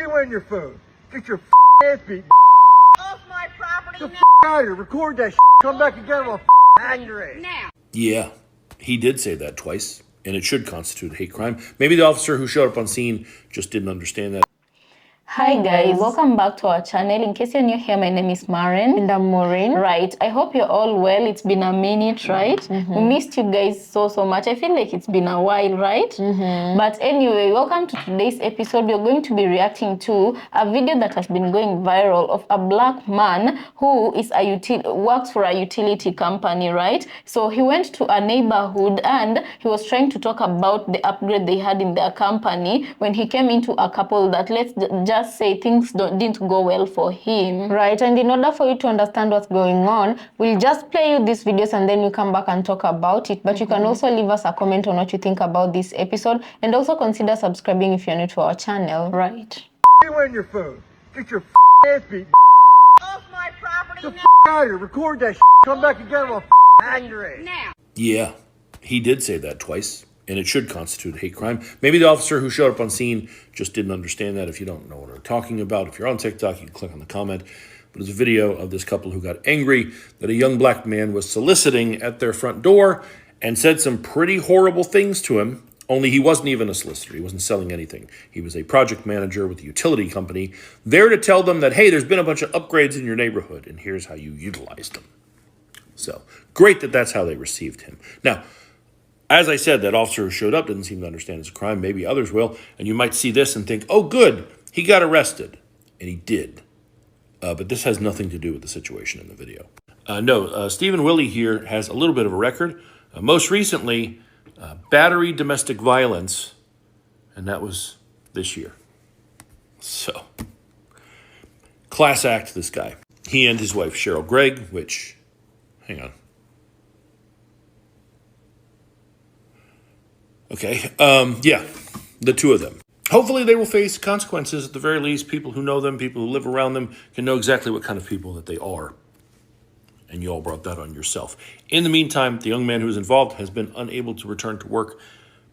You and your phone. Get your ass beat. Off my property Get now. the out of here. Record that. Come back again. I'm angry. Now. Yeah, he did say that twice, and it should constitute a hate crime. Maybe the officer who showed up on scene just didn't understand that. Hi guys, welcome back to our channel. In case you're new here, my name is Maren. And I'm Maureen. Right, I hope you're all well. It's been a minute, right? We missed you guys so much. I feel like it's been a while, right? But anyway, welcome to today's episode. We're going to be reacting to a video that has been going viral of a black man who is works for a utility company, right? So he went to a neighborhood and he was trying to talk about the upgrade they had in their company when he came into a couple that, let's just say, things didn't go well for him. Right, and in order for you to understand what's going on, we'll just play you these videos and then you come back and talk about it. But you can also leave us a comment on what you think about this episode, and also consider subscribing if you're new to our channel. Right. You and your phone. Get your ass beat. Off my property Get now. the out of here. Record that. Come back again. I'm angry. Now. Yeah, he did say that twice, and it should constitute a hate crime. Maybe the officer who showed up on scene just didn't understand that. If you don't know what we're talking about, if you're on TikTok, you can click on the comment. But it's a video of this couple who got angry that a young black man was soliciting at their front door and said some pretty horrible things to him, only he wasn't even a solicitor. He wasn't selling anything. He was a project manager with a utility company, there to tell them that, hey, there's been a bunch of upgrades in your neighborhood, and here's how you utilize them. So, great that that's how they received him. Now, as I said, that officer who showed up didn't seem to understand it's a crime. Maybe others will. And you might see this and think, oh, good, he got arrested. And he did. But this has nothing to do with the situation in the video. No, Stephen Willie here has a little bit of a record. Most recently, battery domestic violence. And that was this year. So, class act, this guy. He and his wife, Cheryl Gregg, which, hang on. Okay, yeah, the two of them. Hopefully they will face consequences. At the very least, people who know them, people who live around them, can know exactly what kind of people that they are. And you all brought that on yourself. In the meantime, the young man who was involved has been unable to return to work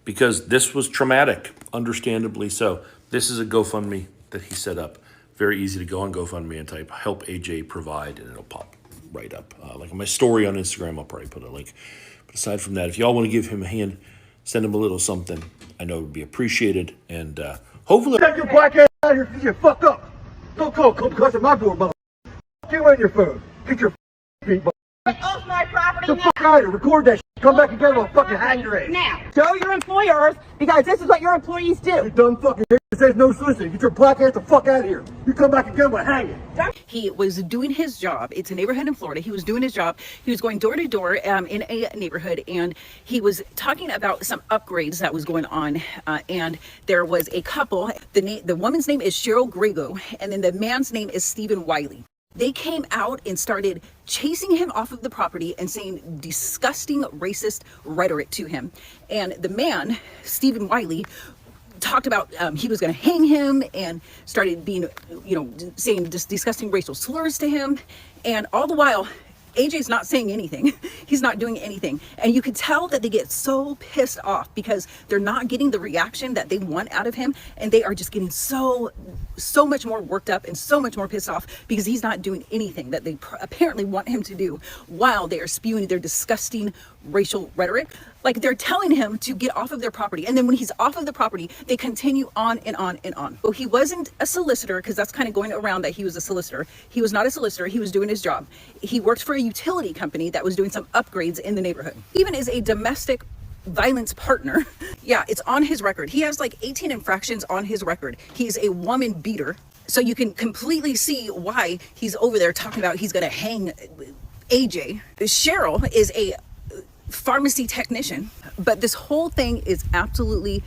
because this was traumatic, understandably so. This is a GoFundMe that he set up. Very easy to go on GoFundMe and type "Help AJ Provide" and it'll pop right up. Like in my story on Instagram, I'll probably put a link. But aside from that, if y'all want to give him a hand, send him a little something. I know it would be appreciated. And hopefully... Take your black ass out of here because you fucked up. Don't come cuss at my door, mother. You and your phone. Get your beat. Off my property Get now. the out of here. Record that. Come back again. I'm fucking angry. Now. Show your employers, because this is what your employees do. You dumb fucking bitch. It says no soliciting. Get your black ass the fuck out of here. You come back again, we'll hang it. He was doing his job. It's a neighborhood in Florida. He was doing his job. He was going door to door in a neighborhood, and he was talking about some upgrades that was going on. And there was a couple. The woman's name is Cheryl Grego, and then the man's name is Stephen Wiley. They came out and started chasing him off of the property and saying disgusting racist rhetoric to him. And the man, Stephen Wiley, talked about he was going to hang him and started being, saying disgusting racial slurs to him. And all the while, AJ's not saying anything. He's not doing anything. And you could tell that they get so pissed off because they're not getting the reaction that they want out of him. And they are just getting so much more worked up and so much more pissed off because he's not doing anything that they apparently want him to do while they are spewing their disgusting racial rhetoric. Like, they're telling him to get off of their property. And then when he's off of the property, they continue on and on and on. Well, he wasn't a solicitor, because that's kind of going around that he was a solicitor. He was not a solicitor. He was doing his job. He worked for a utility company that was doing some upgrades in the neighborhood. Even as a domestic violence partner, yeah, it's on his record. He has like 18 infractions on his record. He's a woman beater. So you can completely see why he's over there talking about he's going to hang AJ. Cheryl is a pharmacy technician, but this whole thing is absolutely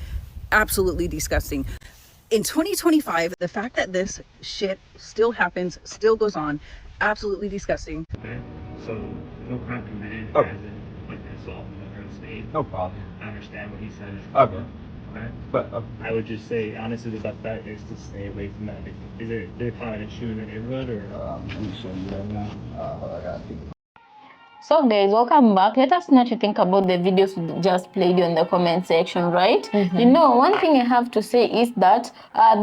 disgusting. In 2025, the fact that this shit still happens, still goes on, absolutely disgusting. Okay, so no crime committed, Okay. as in like assault in the current state. No problem. I understand what he says. Okay. Okay. But I would just say, honestly, about that is to stay away from that. Is it they're finding an issue in the neighborhood or? let me show you right now. I gotta think. So guys, welcome back. Let us know what you think about the videos we just played in the comment section, right? You know, one thing I have to say is that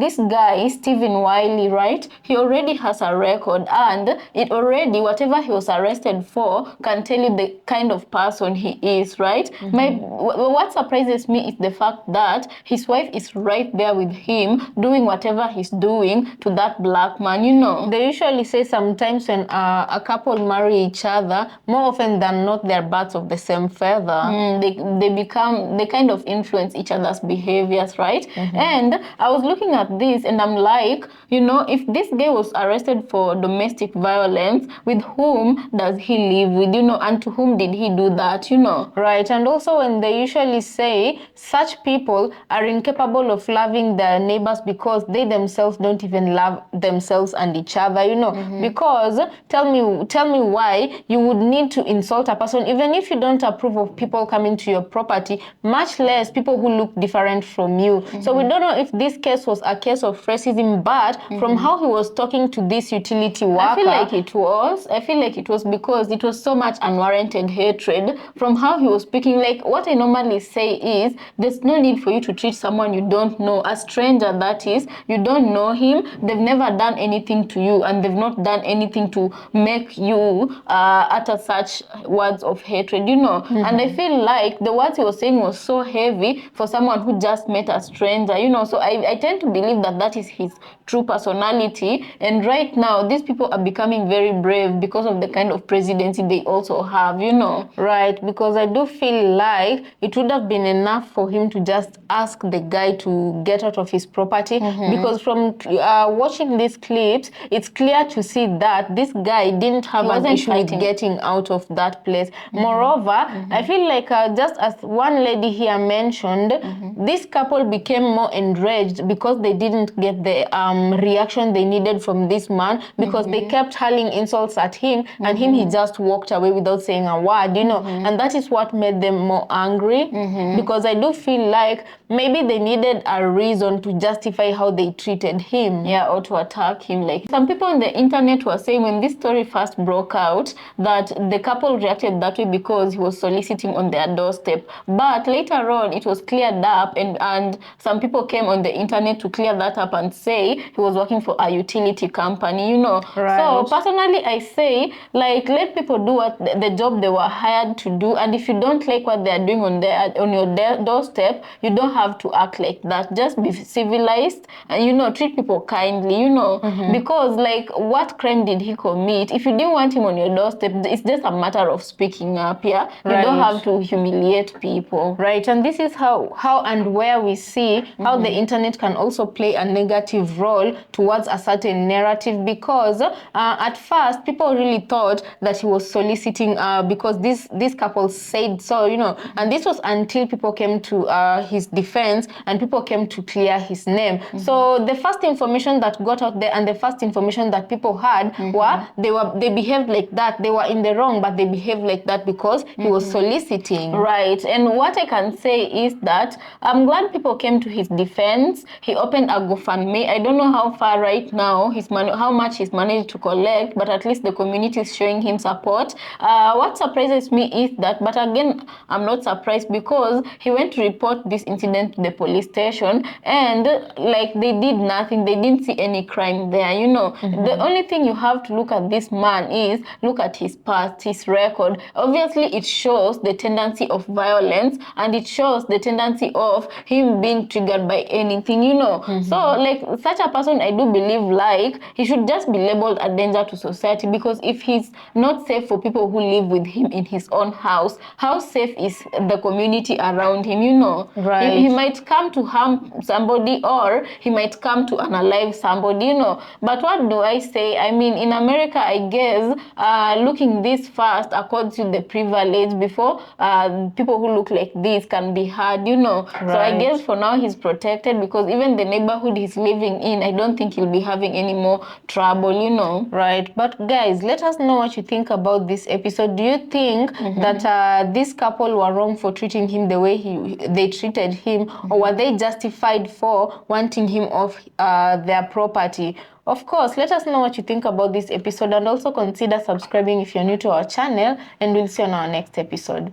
this guy, Stephen Wiley, right? He already has a record, and it already, whatever he was arrested for, can tell you the kind of person he is, right? What surprises me is the fact that his wife is right there with him, doing whatever he's doing to that black man, you know. They usually say sometimes when a couple marry each other, more often than not, they're birds of the same feather. They kind of influence each other's behaviors, right? And I was looking at this and I'm like, you know, if this guy was arrested for domestic violence, with whom does he live with, you know, and to whom did he do that, you know? Right, and also when they usually say such people are incapable of loving their neighbors because they themselves don't even love themselves and each other, you know, because tell me why you would need to insult a person even if you don't approve of people coming to your property, much less people who look different from you. So we don't know if this case was a case of racism, but from how he was talking to this utility worker, I feel like it was because it was so much unwarranted hatred from how he was speaking. Like, what I normally say is there's no need for you to treat someone you don't know, a stranger that is, you don't know him, they've never done anything to you, and they've not done anything to make you utter such words of hatred, you know. And I feel like the words he was saying was so heavy for someone who just met a stranger, you know. So I tend to believe that that is his true personality, and right now these people are becoming very brave because of the kind of presidency they also have, you know. right, because I do feel like it would have been enough for him to just ask the guy to get out of his property, because from watching these clips, it's clear to see that this guy didn't have an issue with getting out of that place. Moreover, I feel like just as one lady here mentioned, this couple became more enraged because they didn't get the reaction they needed from this man, because they kept hurling insults at him, and he just walked away without saying a word, you know. And that is what made them more angry, because I do feel like maybe they needed a reason to justify how they treated him. Yeah, or to attack him. Like, some people on the internet were saying when this story first broke out that the couple reacted that way because he was soliciting on their doorstep. But later on, it was cleared up, and some people came on the internet to clear that up and say he was working for a utility company, you know. Right. So personally, I say, like, let people do what the job they were hired to do, and if you don't like what they're doing on your doorstep, you don't have to act like that. Just be civilized and, you know, treat people kindly, you know, because, like, what crime did he commit? If you didn't want him on your doorstep, it's just a matter of speaking up. Yeah, you don't have to humiliate people. Right, and this is how and where we see how the internet can also play a negative role towards a certain narrative, because at first people really thought that he was soliciting because this couple said so, you know, and this was until people came to his defense and people came to clear his name. So the first information that got out there and the first information that people had were they behaved like that. They were in the wrong, but they behaved like that because he was soliciting. Right, and what I can say is that I'm glad people came to his defense. He opened a GoFundMe. I don't know how far right now how much he's managed to collect, but at least the community is showing him support. What surprises me is that, but again, I'm not surprised because he went to report this incident to the police station, and like, they did nothing. They didn't see any crime there, you know. The only thing you have to look at this man is look at his past, his record. Obviously, it shows the tendency of violence, and it shows the tendency of him being triggered by anything, you know. So, like, such a person, I do believe, like, he should just be labeled a danger to society, because if he's not safe for people who live with him in his own house, how safe is the community around him, you know? Right. He might come to harm somebody, or he might come to unalive somebody, you know. But what do I say? I mean, in America, I guess, looking this fast accords you the privilege before people who look like this can be heard, you know. Right. So I guess for now he's protected, because even the neighborhood he's living in, I don't think he'll be having any more trouble, you know. Right, but guys, let us know what you think about this episode. Do you think that this couple were wrong for treating him the way they treated him, or were they justified for wanting him off their property? Of course, let us know what you think about this episode and also consider subscribing if you're new to our channel, and we'll see you on our next episode.